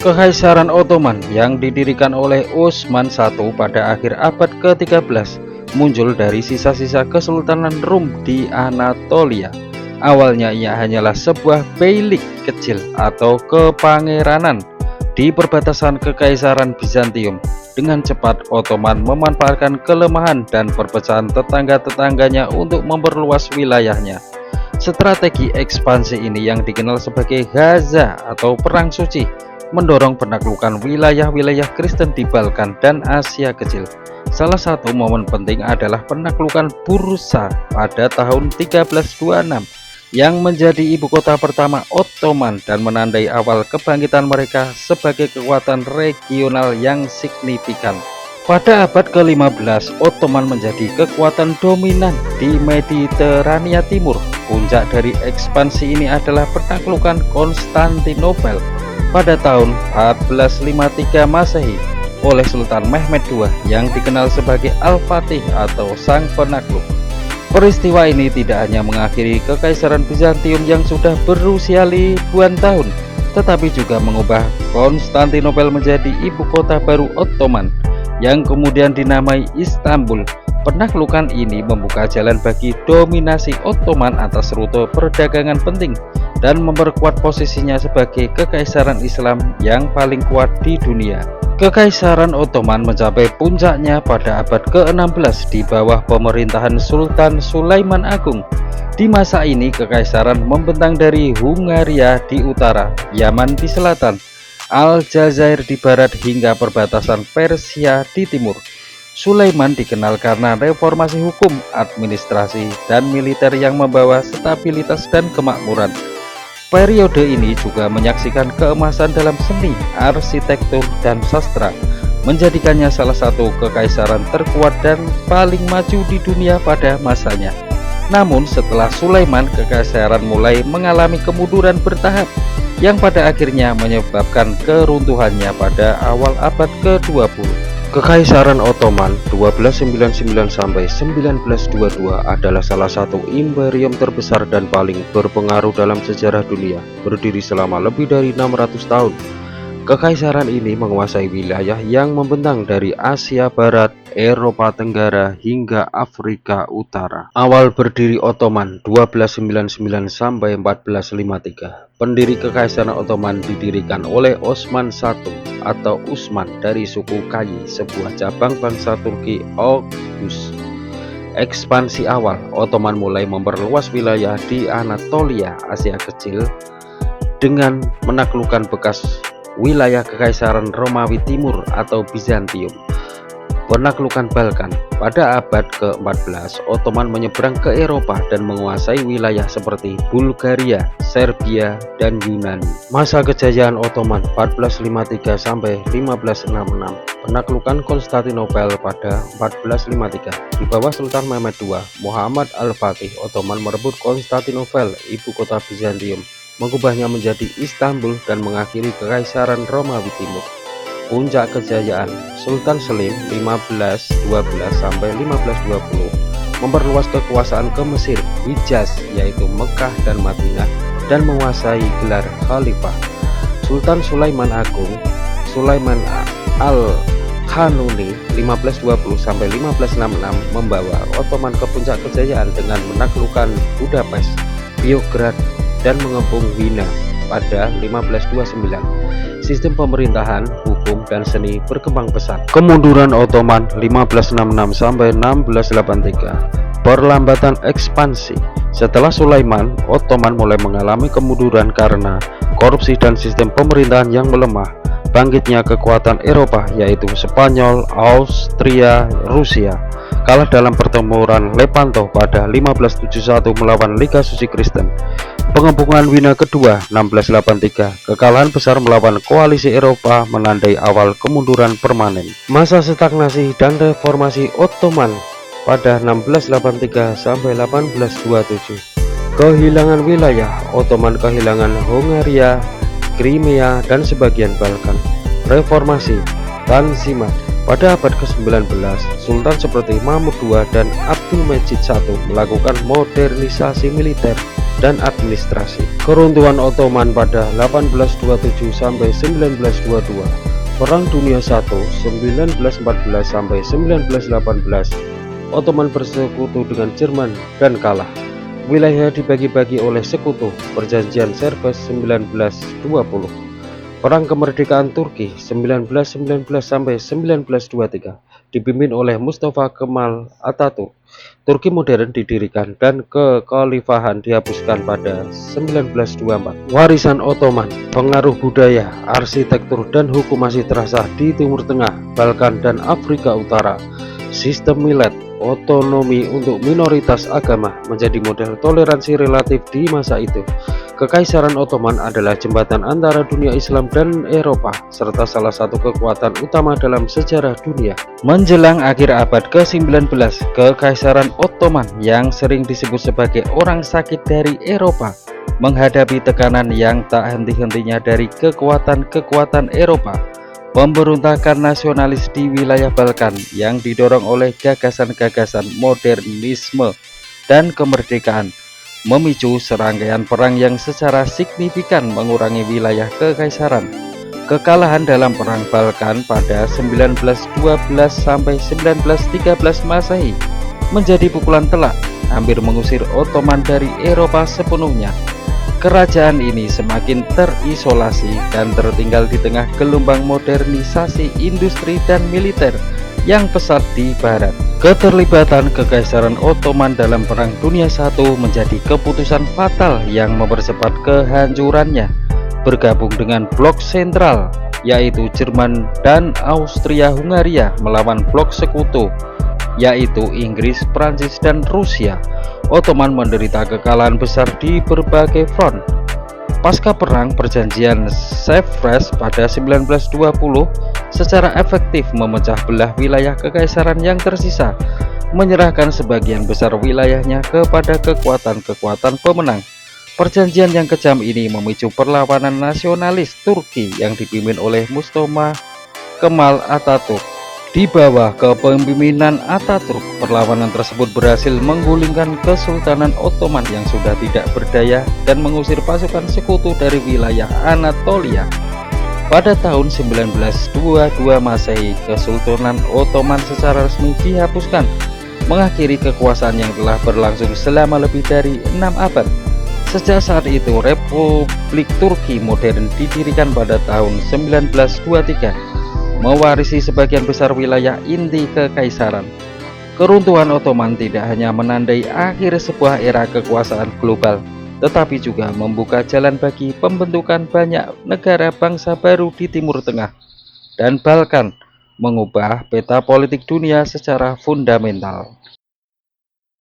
Kekaisaran Ottoman yang didirikan oleh Utsman I pada akhir abad ke-13 muncul dari sisa-sisa Kesultanan Rum di Anatolia. Awalnya ia hanyalah sebuah beylik kecil atau kepangeranan di perbatasan Kekaisaran Bizantium. Dengan cepat Ottoman memanfaatkan kelemahan dan perpecahan tetangga-tetangganya untuk memperluas wilayahnya. Strategi ekspansi ini yang dikenal sebagai Gaza atau Perang Suci mendorong penaklukan wilayah-wilayah Kristen di Balkan dan Asia Kecil. Salah satu momen penting adalah penaklukan Bursa pada tahun 1326 yang menjadi ibu kota pertama Ottoman dan menandai awal kebangkitan mereka sebagai kekuatan regional yang signifikan. Pada abad ke-15, Ottoman menjadi kekuatan dominan di Mediterania Timur. Puncak dari ekspansi ini adalah penaklukan Konstantinopel pada tahun 1453 Masehi oleh Sultan Mehmed II yang dikenal sebagai Al-Fatih atau Sang Penakluk. Peristiwa ini tidak hanya mengakhiri Kekaisaran Bizantium yang sudah berusia ribuan tahun, tetapi juga mengubah Konstantinopel menjadi ibu kota baru Ottoman yang kemudian dinamai Istanbul. Penaklukan ini membuka jalan bagi dominasi Ottoman atas rute perdagangan penting dan memperkuat posisinya sebagai kekaisaran Islam yang paling kuat di dunia. Kekaisaran Ottoman mencapai puncaknya pada abad ke-16 di bawah pemerintahan Sultan Sulaiman Agung. Di masa ini kekaisaran membentang dari Hungaria di utara, Yaman di selatan, Aljazair di barat hingga perbatasan Persia di timur. Sulaiman dikenal karena reformasi hukum, administrasi, dan militer yang membawa stabilitas dan kemakmuran. Periode ini juga menyaksikan keemasan dalam seni, arsitektur, dan sastra, menjadikannya salah satu kekaisaran terkuat dan paling maju di dunia pada masanya. Namun setelah Sulaiman, kekaisaran mulai mengalami kemunduran bertahap yang pada akhirnya menyebabkan keruntuhannya pada awal abad ke-20. Kekaisaran Ottoman 1299 sampai 1922 adalah salah satu imperium terbesar dan paling berpengaruh dalam sejarah dunia, berdiri selama lebih dari 600 tahun. Kekaisaran ini menguasai wilayah yang membentang dari Asia Barat, Eropa Tenggara hingga Afrika Utara. Awal berdiri Ottoman 1299 sampai 1453. Pendiri Kekaisaran Ottoman didirikan oleh Osman I atau Usman dari suku Kayi, sebuah cabang bangsa Turki Oghuz. Ekspansi awal, Ottoman mulai memperluas wilayah di Anatolia, Asia Kecil, dengan menaklukkan bekas wilayah Kekaisaran Romawi Timur atau Bizantium. Penaklukan Balkan. Pada abad ke-14, Ottoman menyeberang ke Eropa dan menguasai wilayah seperti Bulgaria, Serbia, dan Yunani. Masa kejayaan Ottoman 1453 sampai 1566. Penaklukan Konstantinopel pada 1453 di bawah Sultan Mehmed II, Muhammad Al-Fatih. Ottoman merebut Konstantinopel, ibu kota Bizantium, mengubahnya menjadi Istanbul dan mengakhiri Kekaisaran Romawi Timur. Puncak kejayaan Sultan Selim 1512 sampai 1520 memperluas kekuasaan ke Mesir, Hijaz yaitu Mekah dan Madinah, dan menguasai gelar khalifah. Sultan Sulaiman Agung, Sulaiman Al-Kanuni 1520 sampai 1566 membawa Ottoman ke puncak kejayaan dengan menaklukkan Budapest, Biograd, dan mengepung Wina pada 1529. Sistem pemerintahan, hukum, dan seni berkembang pesat. Kemunduran Ottoman 1566 sampai 1683. Perlambatan ekspansi. Setelah Sulaiman, Ottoman mulai mengalami kemunduran karena korupsi dan sistem pemerintahan yang melemah. Bangkitnya kekuatan Eropa yaitu Spanyol, Austria, Rusia kalah dalam pertempuran Lepanto pada 1571 melawan Liga Suci Kristen. Pengepungan Wina kedua 1683, kekalahan besar melawan koalisi Eropa menandai awal kemunduran permanen. Masa stagnasi dan reformasi Ottoman pada 1683 sampai 1827. Kehilangan wilayah, Ottoman kehilangan Hungaria, Crimea, dan sebagian Balkan. Reformasi Tanzimat. Pada abad ke-19, Sultan seperti Mahmud II dan Abdul Majid I melakukan modernisasi militer dan administrasi. Keruntuhan Ottoman pada 1827 sampai 1922, Perang Dunia I 1914 sampai 1918, Ottoman bersekutu dengan Jerman dan kalah. Wilayah dibagi-bagi oleh sekutu, Perjanjian Versailles 1920. Perang Kemerdekaan Turki 1919 sampai 1923 dipimpin oleh Mustafa Kemal Atatürk. Turki modern didirikan dan kekhalifahan dihapuskan pada 1924. Warisan Ottoman, pengaruh budaya, arsitektur, dan hukum masih terasa di Timur Tengah, Balkan, dan Afrika Utara. Sistem millet, otonomi untuk minoritas agama, menjadi model toleransi relatif di masa itu. Kekaisaran Ottoman adalah jembatan antara dunia Islam dan Eropa, serta salah satu kekuatan utama dalam sejarah dunia. Menjelang akhir abad ke-19, Kekaisaran Ottoman yang sering disebut sebagai orang sakit dari Eropa menghadapi tekanan yang tak henti-hentinya dari kekuatan-kekuatan Eropa. Pemberontakan nasionalis di wilayah Balkan yang didorong oleh gagasan-gagasan modernisme dan kemerdekaan memicu serangkaian perang yang secara signifikan mengurangi wilayah kekaisaran. Kekalahan dalam Perang Balkan pada 1912 sampai 1913 Masehi menjadi pukulan telak, hampir mengusir Ottoman dari Eropa sepenuhnya. Kerajaan ini semakin terisolasi dan tertinggal di tengah gelombang modernisasi industri dan militer yang pesat di barat. Keterlibatan Kekaisaran Ottoman dalam Perang Dunia I menjadi keputusan fatal yang mempercepat kehancurannya. Bergabung dengan blok sentral, yaitu Jerman dan Austria-Hungaria, melawan blok sekutu, yaitu Inggris, Prancis, dan Rusia. Ottoman menderita kekalahan besar di berbagai front. Pasca perang, Perjanjian Sevres pada 1920 secara efektif memecah belah wilayah kekaisaran yang tersisa, menyerahkan sebagian besar wilayahnya kepada kekuatan-kekuatan pemenang. Perjanjian yang kejam ini memicu perlawanan nasionalis Turki yang dipimpin oleh Mustafa Kemal Atatürk. Di bawah kepemimpinan Atatürk, perlawanan tersebut berhasil menggulingkan Kesultanan Ottoman yang sudah tidak berdaya dan mengusir pasukan sekutu dari wilayah Anatolia. Pada tahun 1922 Masehi, Kesultanan Ottoman secara resmi dihapuskan, mengakhiri kekuasaan yang telah berlangsung selama lebih dari 6 abad. Sejak saat itu, Republik Turki modern didirikan pada tahun 1923. Mewarisi sebagian besar wilayah inti kekaisaran. Keruntuhan Ottoman tidak hanya menandai akhir sebuah era kekuasaan global, tetapi juga membuka jalan bagi pembentukan banyak negara bangsa baru di Timur Tengah dan Balkan, mengubah peta politik dunia secara fundamental.